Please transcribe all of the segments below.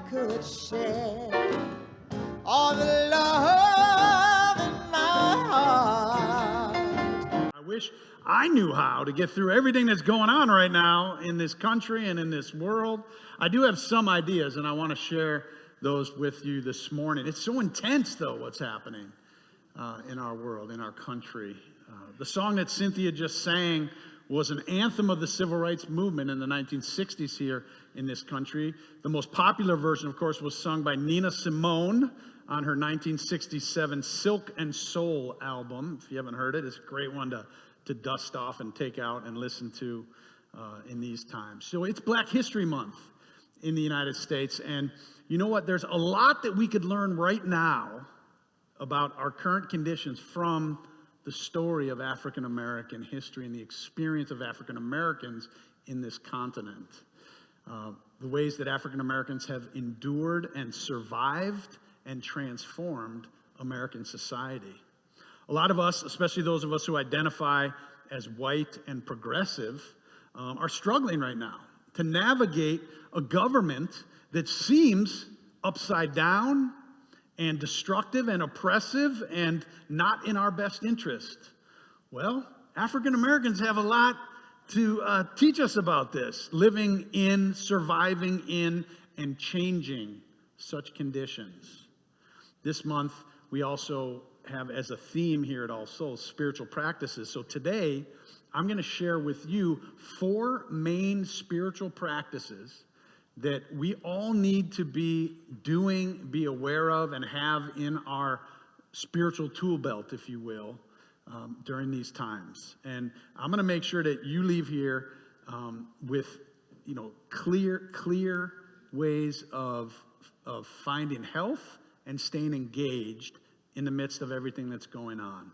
could share all the love in my heart. I wish I knew how to get through everything that's going on right now in this country and in this world. I do have some ideas, and I want to share those with you this morning. It's so intense, though, what's happening in our world, in our country. The song that Cynthia just sang was an anthem of the civil rights movement in the 1960s here in this country. The most popular version, of course, was sung by Nina Simone on her 1967 Silk and Soul album. If you haven't heard it, it's a great one to dust off and take out and listen to in these times. So it's Black History Month in the United States, and you know what? There's a lot that we could learn right now about our current conditions from the story of African American history and the experience of African Americans in this continent. The ways that African Americans have endured and survived and transformed American society. A lot of us, especially those of us who identify as white and progressive, are struggling right now to navigate a government that seems upside down and destructive and oppressive and not in our best interest. Well, African Americans have a lot to teach us about this, living in, surviving in, and changing such conditions. This month, we also have as a theme here at All Souls, spiritual practices. So today, I'm going to share with you 4 main spiritual practices that we all need to be doing, be aware of, and have in our spiritual tool belt, if you will, during these times. And I'm going to make sure that you leave here with, clear ways of finding health and staying engaged in the midst of everything that's going on.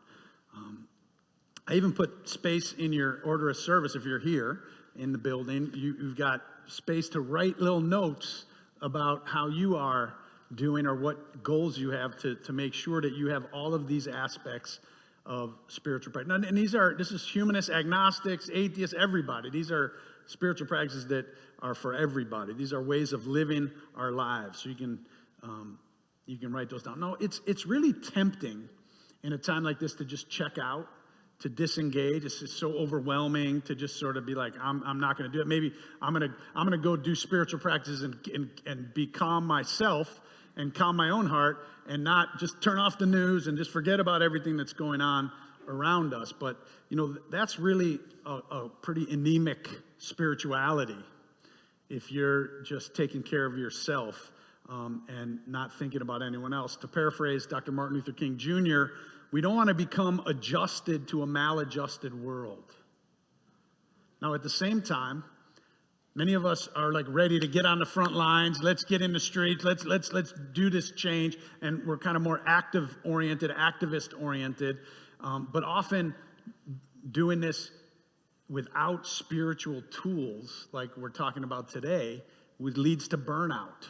I even put space in your order of service if you're here in the building. You've got space to write little notes about how you are doing or what goals you have to make sure that you have all of these aspects of spiritual practice. And this is humanists, agnostics, atheists, everybody. These are spiritual practices that are for everybody. These are ways of living our lives. So you can write those down. No, it's really tempting in a time like this to just check out, to disengage. It's just so overwhelming to just sort of be like, I'm not going to do it. Maybe I'm going to go do spiritual practices and be calm myself and calm my own heart and not just turn off the news and just forget about everything that's going on around us. But, that's really a pretty anemic spirituality if you're just taking care of yourself and not thinking about anyone else. To paraphrase Dr. Martin Luther King Jr., we don't want to become adjusted to a maladjusted world. Now, at the same time, many of us are like ready to get on the front lines. Let's get in the streets. Let's do this change. And we're kind of more active-oriented, activist-oriented. But often doing this without spiritual tools, like we're talking about today, leads to burnout.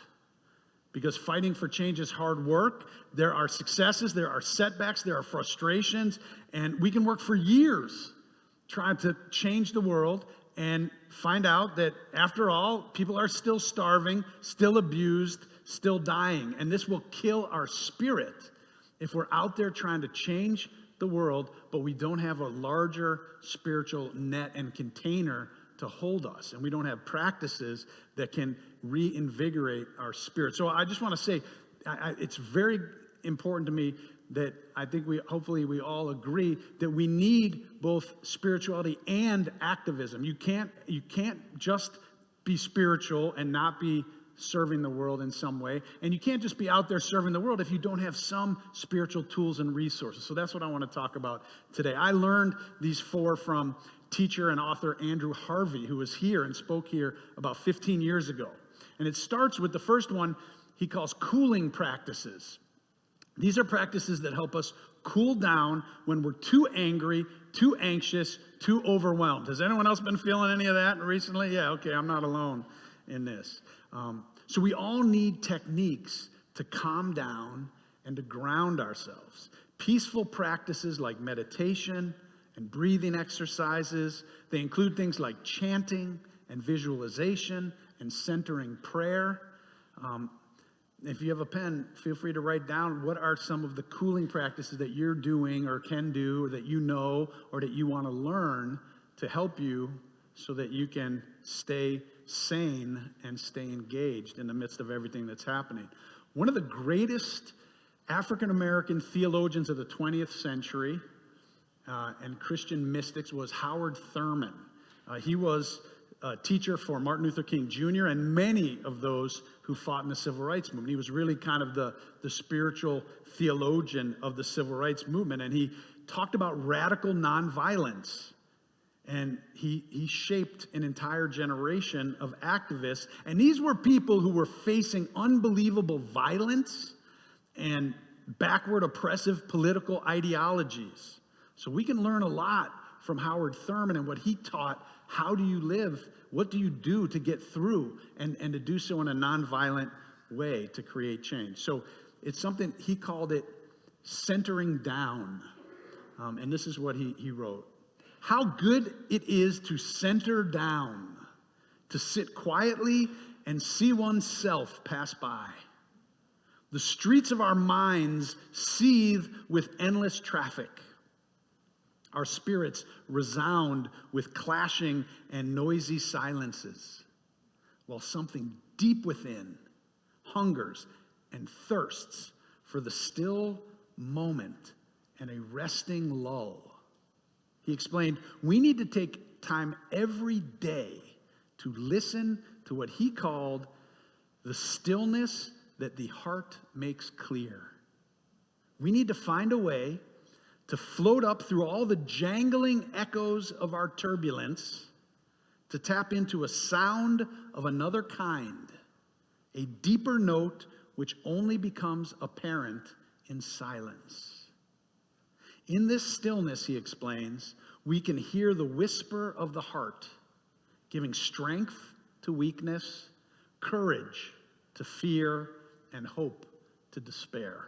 Because fighting for change is hard work. There are successes, there are setbacks, there are frustrations, and we can work for years trying to change the world and find out that, after all, people are still starving, still abused, still dying. And this will kill our spirit if we're out there trying to change the world, but we don't have a larger spiritual net and container to hold us, and we don't have practices that can reinvigorate our spirit. So I just want to say, it's very important to me that I think hopefully we all agree that we need both spirituality and activism. You can't just be spiritual and not be serving the world in some way, and you can't just be out there serving the world if you don't have some spiritual tools and resources. So that's what I want to talk about today. I learned these 4 from teacher and author Andrew Harvey, who was here and spoke here about 15 years ago. And it starts with the first one he calls cooling practices. These are practices that help us cool down when we're too angry, too anxious, too overwhelmed. Has anyone else been feeling any of that recently? Yeah, okay, I'm not alone in this. So we all need techniques to calm down and to ground ourselves. Peaceful practices like meditation and breathing exercises. They include things like chanting and visualization and centering prayer. If you have a pen, feel free to write down what are some of the cooling practices that you're doing or can do or that you know or that you want to learn to help you so that you can stay sane and stay engaged in the midst of everything that's happening. One of the greatest African-American theologians of the 20th century and Christian mystics was Howard Thurman. He was a teacher for Martin Luther King Jr. and many of those who fought in the civil rights movement. He was really kind of the spiritual theologian of the civil rights movement, and he talked about radical nonviolence. And he shaped an entire generation of activists. And these were people who were facing unbelievable violence and backward oppressive political ideologies. So we can learn a lot from Howard Thurman and what he taught. How do you live? What do you do to get through and to do so in a nonviolent way to create change? So it's something, he called it centering down. And this is what he wrote. How good it is to center down, to sit quietly and see oneself pass by. The streets of our minds seethe with endless traffic. Our spirits resound with clashing and noisy silences, while something deep within hungers and thirsts for the still moment and a resting lull. He explained, we need to take time every day to listen to what he called the stillness that the heart makes clear. We need to find a way to float up through all the jangling echoes of our turbulence, to tap into a sound of another kind, a deeper note which only becomes apparent in silence. In this stillness, he explains, we can hear the whisper of the heart, giving strength to weakness, courage to fear, and hope to despair.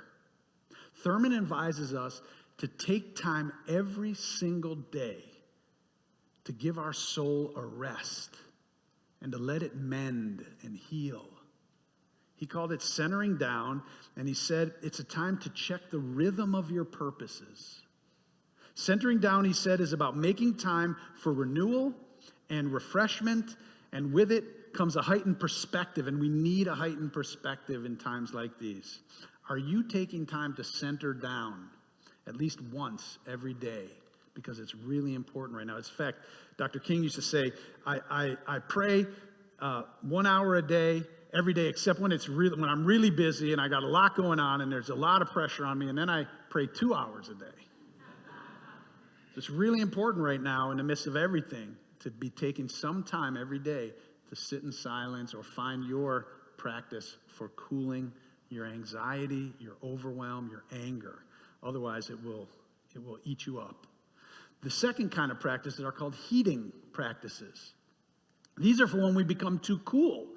Thurman advises us to take time every single day to give our soul a rest and to let it mend and heal. He called it centering down, and he said it's a time to check the rhythm of your purposes. Centering down, he said, is about making time for renewal and refreshment, and with it comes a heightened perspective, and we need a heightened perspective in times like these. Are you taking time to center down at least once every day? Because it's really important right now. In fact, Dr. King used to say, I pray 1 hour a day, every day, except when when I'm really busy and I got a lot going on and there's a lot of pressure on me, and then I pray 2 hours a day. It's really important right now in the midst of everything to be taking some time every day to sit in silence or find your practice for cooling your anxiety, your overwhelm, your anger. Otherwise, it will eat you up. The second kind of practices are called heating practices. These are for when we become too cool,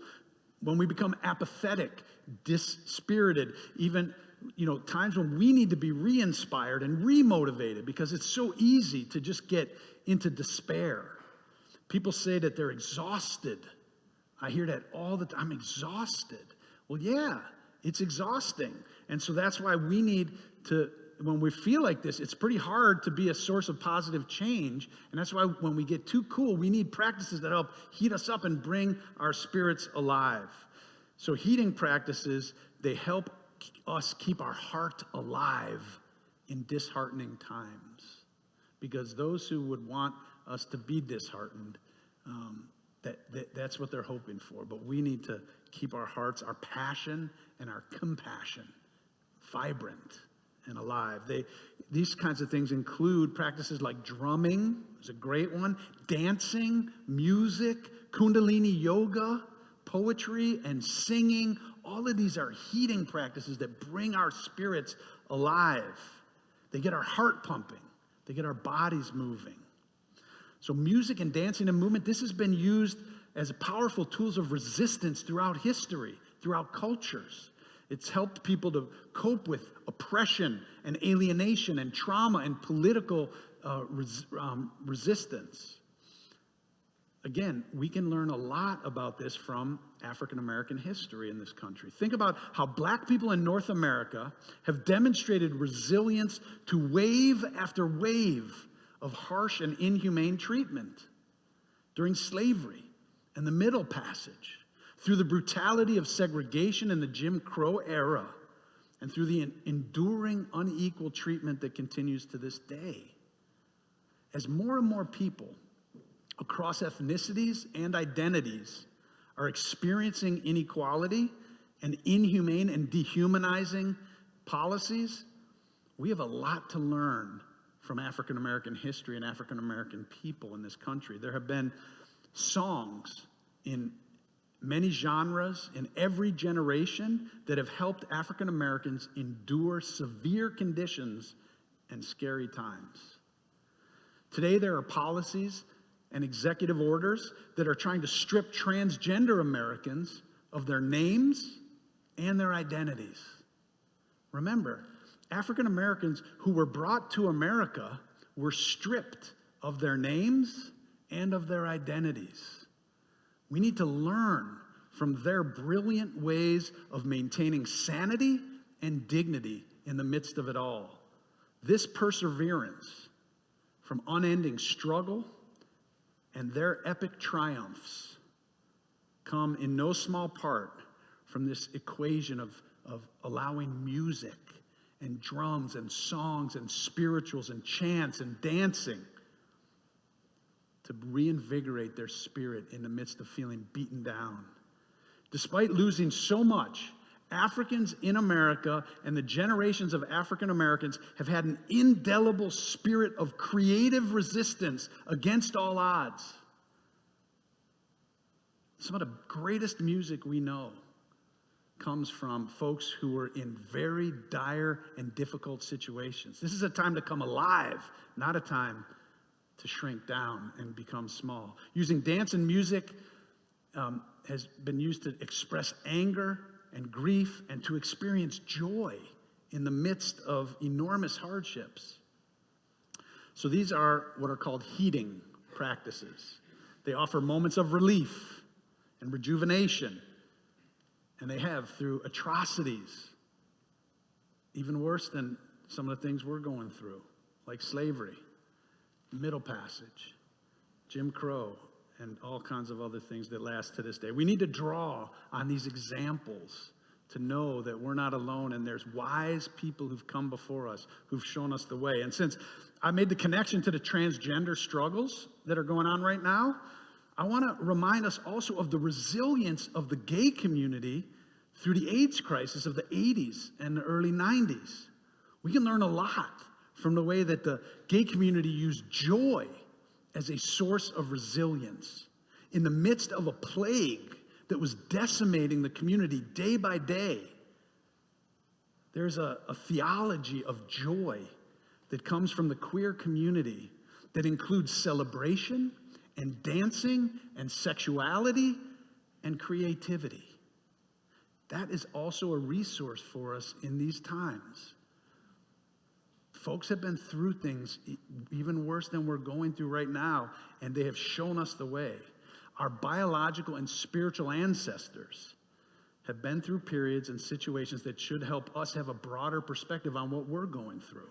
when we become apathetic, dispirited, even times when we need to be re-inspired and re-motivated, because it's so easy to just get into despair. People say that they're exhausted. I hear that all the time. I'm exhausted. Well, yeah, it's exhausting. And so that's why we need to, when we feel like this, it's pretty hard to be a source of positive change. And that's why when we get too cool, we need practices that help heat us up and bring our spirits alive. So heating practices, they help us keep our heart alive in disheartening times, because those who would want us to be disheartened, that's what they're hoping for. But we need to keep our hearts, our passion and our compassion vibrant and alive. These kinds of things include practices like drumming is a great one, dancing, music, kundalini yoga, poetry, and singing. All of these are heating practices that bring our spirits alive. They get our heart pumping. They get our bodies moving. So music and dancing and movement, this has been used as powerful tools of resistance throughout history, throughout cultures. It's helped people to cope with oppression and alienation and trauma and political resistance. Again, we can learn a lot about this from African American history in this country. Think about how black people in North America have demonstrated resilience to wave after wave of harsh and inhumane treatment during slavery and the Middle Passage, through the brutality of segregation in the Jim Crow era, and through the enduring unequal treatment that continues to this day. As more and more people across ethnicities and identities are experiencing inequality and inhumane and dehumanizing policies, we have a lot to learn from African American history and African American people in this country. There have been songs in many genres in every generation that have helped African Americans endure severe conditions and scary times. Today, there are policies and executive orders that are trying to strip transgender Americans of their names and their identities. Remember, African Americans who were brought to America were stripped of their names and of their identities. We need to learn from their brilliant ways of maintaining sanity and dignity in the midst of it all. This perseverance from unending struggle and their epic triumphs come in no small part from this equation of allowing music and drums and songs and spirituals and chants and dancing to reinvigorate their spirit in the midst of feeling beaten down. Despite losing so much, Africans in America and the generations of African Americans have had an indelible spirit of creative resistance against all odds. Some of the greatest music we know comes from folks who were in very dire and difficult situations. This is a time to come alive, not a time to shrink down and become small. Using dance and music has been used to express anger and grief and to experience joy in the midst of enormous hardships. So these are what are called heating practices. They offer moments of relief and rejuvenation, and they have through atrocities, even worse than some of the things we're going through, like slavery, Middle Passage, Jim Crow, and all kinds of other things that last to this day. We need to draw on these examples to know that we're not alone, and there's wise people who've come before us who've shown us the way. And since I made the connection to the transgender struggles that are going on right now, I want to remind us also of the resilience of the gay community through the AIDS crisis of the 80s and the early 90s. We can learn a lot from the way that the gay community used joy as a source of resilience in the midst of a plague that was decimating the community day by day. There's a theology of joy that comes from the queer community that includes celebration and dancing and sexuality and creativity. That is also a resource for us in these times. Folks have been through things even worse than we're going through right now, and they have shown us the way. Our biological and spiritual ancestors have been through periods and situations that should help us have a broader perspective on what we're going through.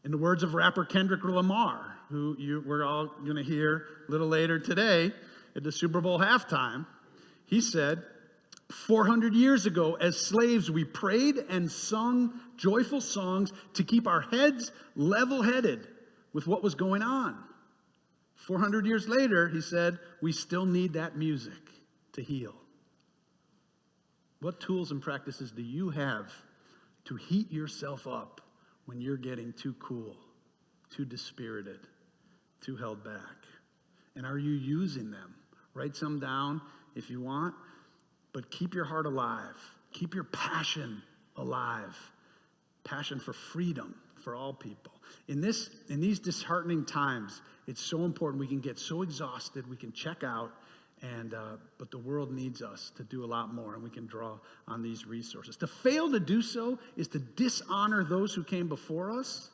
In the words of rapper Kendrick Lamar, who we're all going to hear a little later today at the Super Bowl halftime, he said, 400 years ago, as slaves, we prayed and sung joyful songs to keep our heads level-headed with what was going on. 400 years later, he said, we still need that music to heal. What tools and practices do you have to heat yourself up when you're getting too cool, too dispirited, too held back? And are you using them? Write some down if you want. But keep your heart alive. Keep your passion alive. Passion for freedom for all people. In these disheartening times, it's so important. We can get so exhausted, we can check out, but the world needs us to do a lot more, and we can draw on these resources. To fail to do so is to dishonor those who came before us,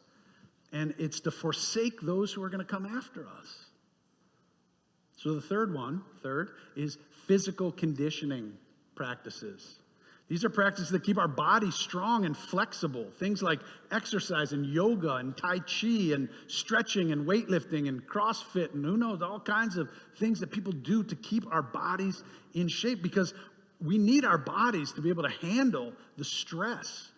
and it's to forsake those who are going to come after us. So the third, is physical conditioning practices. These are practices that keep our bodies strong and flexible. Things like exercise and yoga and Tai Chi and stretching and weightlifting and CrossFit and who knows, all kinds of things that people do to keep our bodies in shape, because we need our bodies to be able to handle the stress.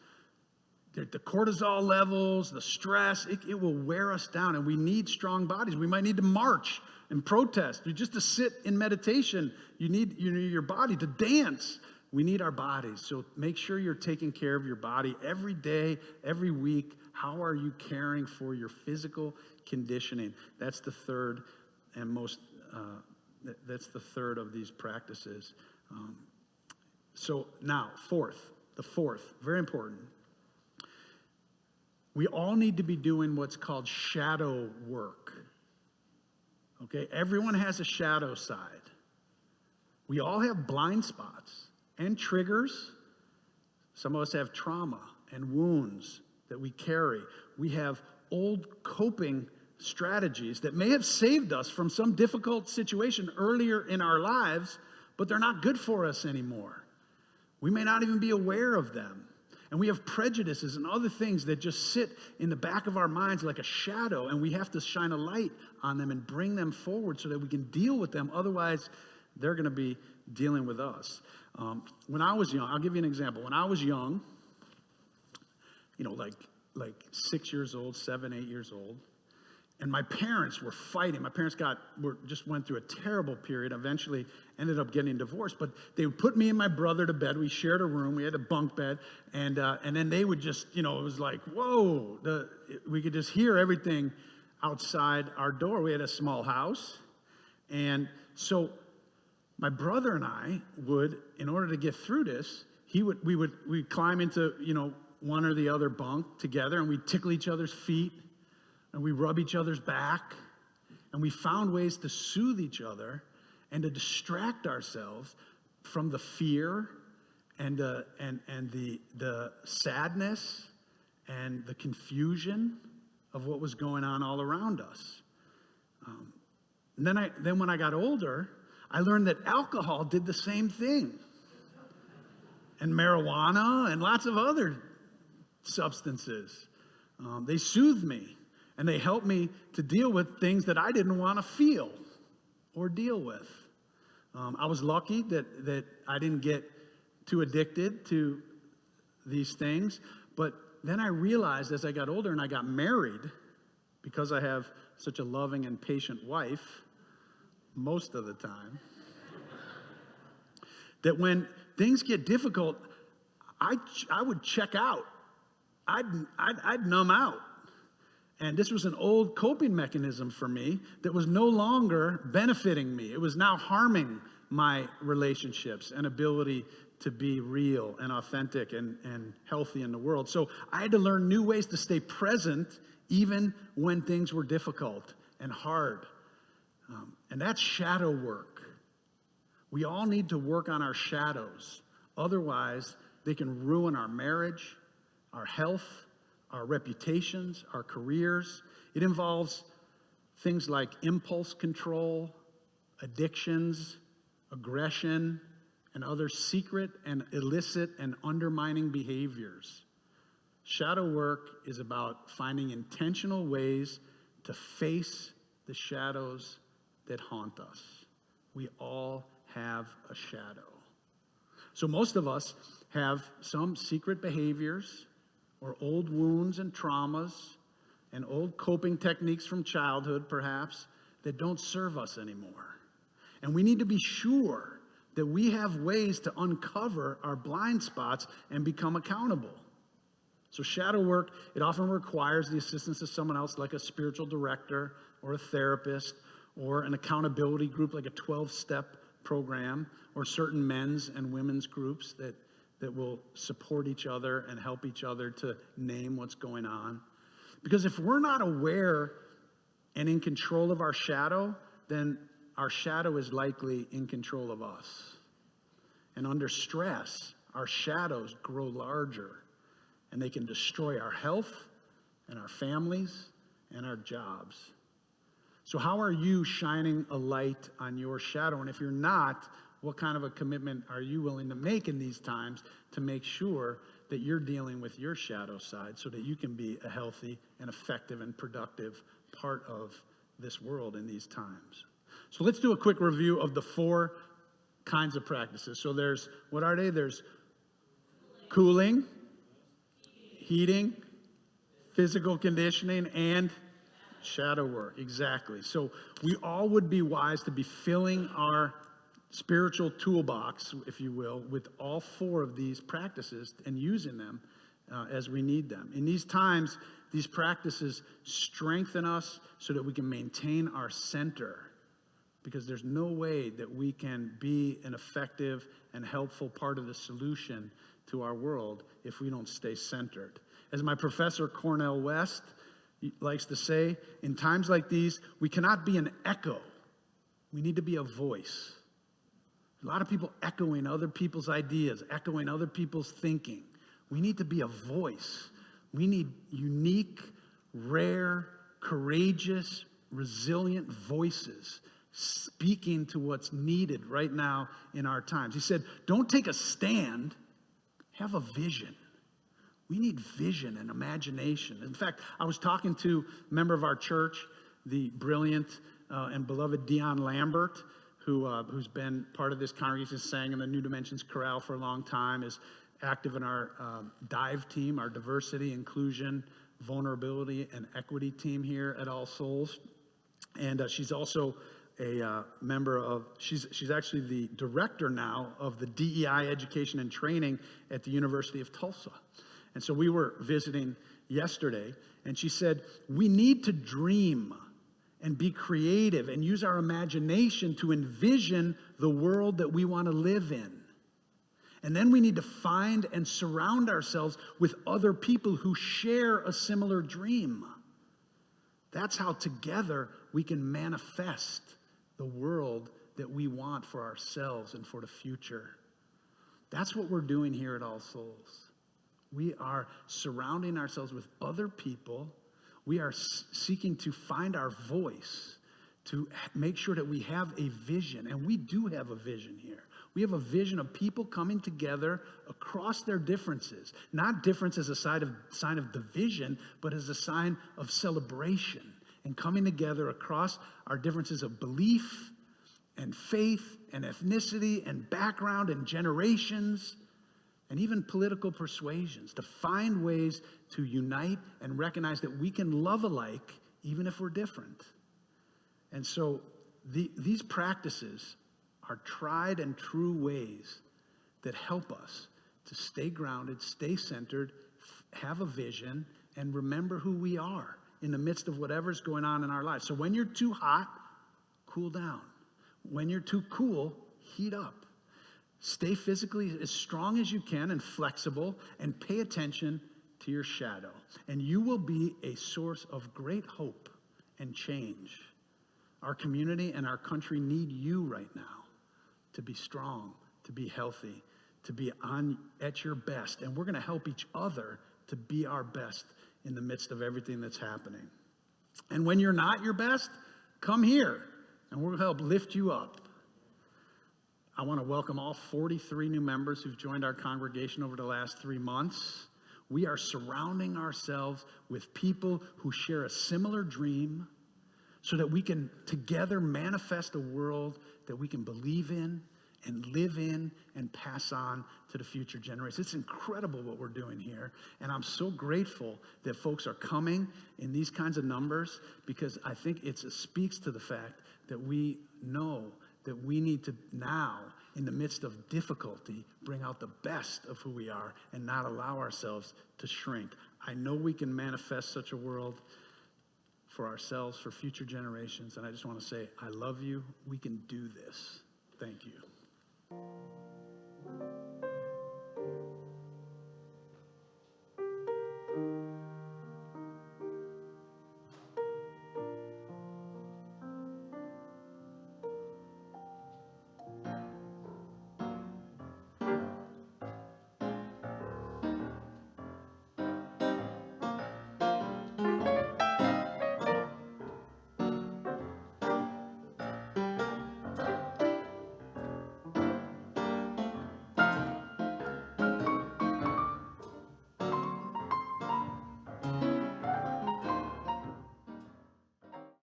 The cortisol levels, the stress, it will wear us down, and we need strong bodies. We might need to march and protest. Just to sit in meditation, you need your body to dance. We need our bodies. So make sure you're taking care of your body every day, every week. How are you caring for your physical conditioning? That's the third and that's the third of these practices. So now, the fourth, very important. We all need to be doing what's called shadow work. Okay, everyone has a shadow side. We all have blind spots and triggers. Some of us have trauma and wounds that we carry. We have old coping strategies that may have saved us from some difficult situation earlier in our lives, but they're not good for us anymore. We may not even be aware of them. And we have prejudices and other things that just sit in the back of our minds like a shadow, and we have to shine a light on them and bring them forward so that we can deal with them. Otherwise, they're going to be dealing with us. When I was young, I'll give you an example. When I was young, like 6 years old, 7, 8 years old, and my parents were fighting. My parents just went through a terrible period, eventually ended up getting divorced, but they would put me and my brother to bed. We shared a room. We had a bunk bed, and then they would just, it was like, whoa, we could just hear everything outside our door. We had a small house, and so my brother and I would, in order to get through this, we'd climb into, one or the other bunk together, and we'd tickle each other's feet, and we rub each other's back, and we found ways to soothe each other and to distract ourselves from the fear and the sadness and the confusion of what was going on all around us. And then when I got older, I learned that alcohol did the same thing, and marijuana and lots of other substances. They soothed me. And they helped me to deal with things that I didn't want to feel or deal with. I was lucky that I didn't get too addicted to these things. But then I realized as I got older and I got married, because I have such a loving and patient wife most of the time, that when things get difficult, I would check out. I'd numb out. And this was an old coping mechanism for me that was no longer benefiting me. It was now harming my relationships and ability to be real and authentic and healthy in the world. So I had to learn new ways to stay present even when things were difficult and hard. And that's shadow work. We all need to work on our shadows. Otherwise, they can ruin our marriage, our health, our reputations, our careers. It involves things like impulse control, addictions, aggression, and other secret and illicit and undermining behaviors. Shadow work is about finding intentional ways to face the shadows that haunt us. We all have a shadow. So most of us have some secret behaviors or old wounds and traumas and old coping techniques from childhood, perhaps, that don't serve us anymore. And we need to be sure that we have ways to uncover our blind spots and become accountable. So shadow work, it often requires the assistance of someone else, like a spiritual director or a therapist or an accountability group like a 12-step program, or certain men's and women's groups that will support each other and help each other to name what's going on. Because if we're not aware and in control of our shadow, then our shadow is likely in control of us. And under stress, our shadows grow larger, and they can destroy our health and our families and our jobs. So how are you shining a light on your shadow? And if you're not, what kind of a commitment are you willing to make in these times to make sure that you're dealing with your shadow side so that you can be a healthy and effective and productive part of this world in these times? So let's do a quick review of the 4 kinds of practices. So there's, what are they? There's cooling, heating, physical conditioning, and shadow work. Exactly. So we all would be wise to be filling our spiritual toolbox, if you will, with all 4 of these practices and using them as we need them. In these times, these practices strengthen us so that we can maintain our center, because there's no way that we can be an effective and helpful part of the solution to our world if we don't stay centered. As my professor, Cornel West, likes to say, in times like these, we cannot be an echo. We need to be a voice. A lot of people echoing other people's ideas, echoing other people's thinking. We need to be a voice. We need unique, rare, courageous, resilient voices speaking to what's needed right now in our times. He said, don't take a stand, have a vision. We need vision and imagination. In fact, I was talking to a member of our church, the brilliant and beloved Dion Lambert, who's been part of this congregation, sang in the New Dimensions Chorale for a long time, is active in our DIVE team, our diversity, inclusion, vulnerability, and equity team here at All Souls. And she's also a member of, she's actually the director now of the DEI education and training at the University of Tulsa. And so we were visiting yesterday, and she said, we need to dream and be creative and use our imagination to envision the world that we want to live in. And then we need to find and surround ourselves with other people who share a similar dream. That's how together we can manifest the world that we want for ourselves and for the future. That's what we're doing here at All Souls. We are surrounding ourselves with other people. We are seeking to find our voice, to make sure that we have a vision. And we do have a vision here. We have a vision of people coming together across their differences. Not difference as a sign of division, but as a sign of celebration. And coming together across our differences of belief and faith and ethnicity and background and generations and even political persuasions, to find ways to unite and recognize that we can love alike even if we're different. And so these practices are tried and true ways that help us to stay grounded, stay centered, have a vision, and remember who we are in the midst of whatever's going on in our lives. So when you're too hot, cool down. When you're too cool, heat up. Stay physically as strong as you can and flexible, and pay attention to your shadow. And you will be a source of great hope and change. Our community and our country need you right now to be strong, to be healthy, to be at your best. And we're going to help each other to be our best in the midst of everything that's happening. And when you're not your best, come here, and we'll help lift you up. I want to welcome all 43 new members who've joined our congregation over the last 3 months. We are surrounding ourselves with people who share a similar dream so that we can together manifest a world that we can believe in and live in and pass on to the future generations. It's incredible what we're doing here, and I'm so grateful that folks are coming in these kinds of numbers, because I think it speaks to the fact that we know that we need to now, in the midst of difficulty, bring out the best of who we are and not allow ourselves to shrink. I know we can manifest such a world for ourselves, for future generations, and I just want to say, I love you. We can do this. Thank you.